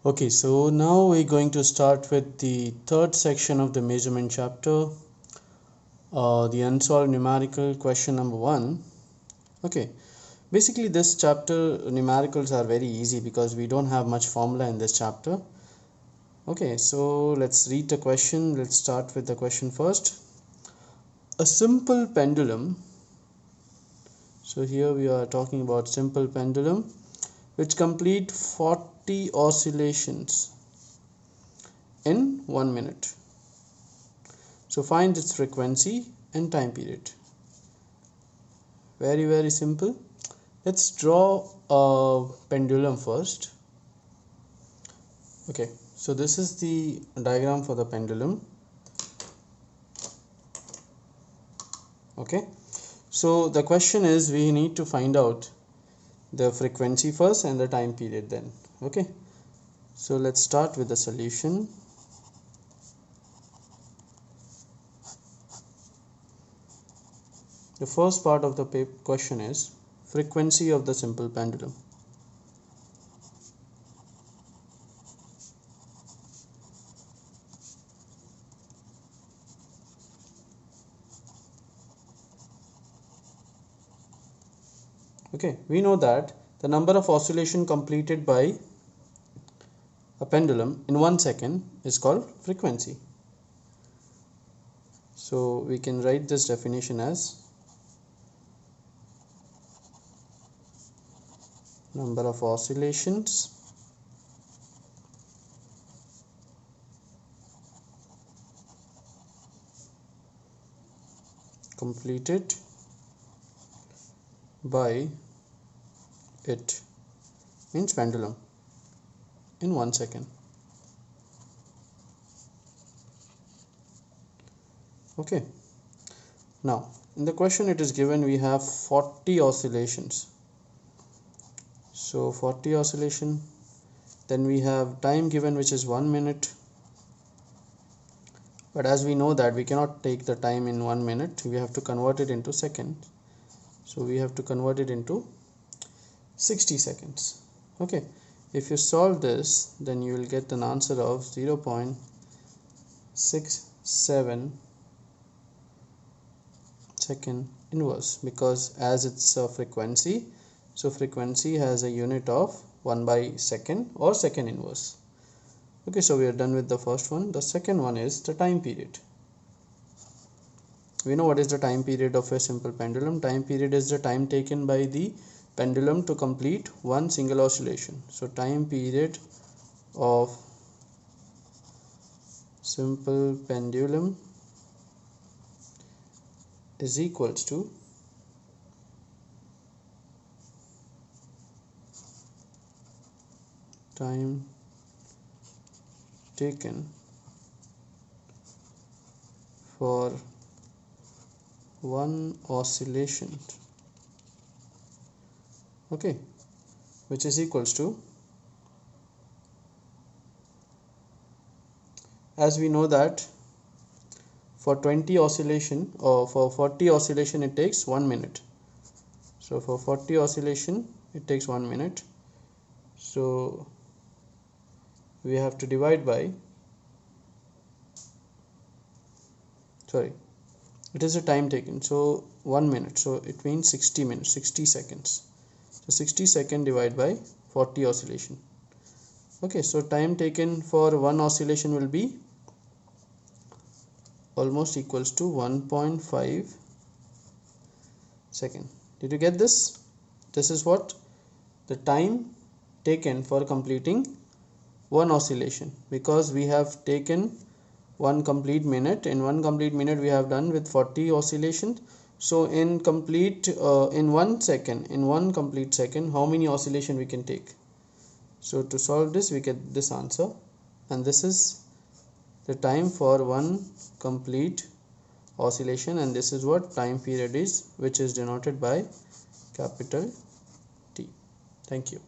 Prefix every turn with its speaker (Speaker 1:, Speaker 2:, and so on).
Speaker 1: Okay, so now we're going to start with the third section of the measurement chapter, the unsolved numerical question number 1. Okay, basically this chapter numericals are very easy because we don't have much formula in this chapter. Okay, so let's read the question. Let's start with the question first. A simple pendulum. So here we are talking about simple pendulum which complete 40 oscillations in 1 minute. So find its frequency and time period. Very simple. Let's draw a pendulum first. Okay, so this is the diagram for the pendulum. Okay, so the question is we need to find out the frequency first and the time period then. Okay, so let's start with the solution. The first part of the question is frequency of the simple pendulum. Okay, we know that the number of oscillation completed by a pendulum in 1 second is called frequency. So we can write this definition as number of oscillations completed by it, means pendulum, in 1 second. Okay, now in the question it is given we have 40 oscillations. So 40 oscillation, then we have time given which is 1 minute, but as we know that we cannot take the time in 1 minute, we have to convert it into seconds. So we have to convert it into 60 seconds. Okay, if you solve this, then you will get an answer of 0.67 second inverse, because as it's a frequency, so frequency has a unit of 1 by second or second inverse. Okay, so we are done with the first one. The second one is the time period. We know what is the time period of a simple pendulum. Time period is the time taken by the pendulum to complete one single oscillation. So time period of simple pendulum is equals to time taken for one oscillation, okay, which is equals to, as we know that for 20 oscillation or for 40 oscillation it takes 1 minute. So for 40 oscillation it takes 1 minute, so we have to divide by, sorry, it is a time taken, so 1 minute, so it means 60 minutes, 60 seconds. So 60 second divided by 40 oscillation. Okay, so time taken for one oscillation will be almost equals to 1.5 second. Did you get this? This is what the time taken for completing one oscillation, because we have taken one complete minute. In one complete minute we have done with 40 oscillations. So in complete in 1 second, in one complete second, how many oscillation we can take? So to solve this we get this answer, and this is the time for one complete oscillation, and this is what time period is, which is denoted by capital T. Thank you.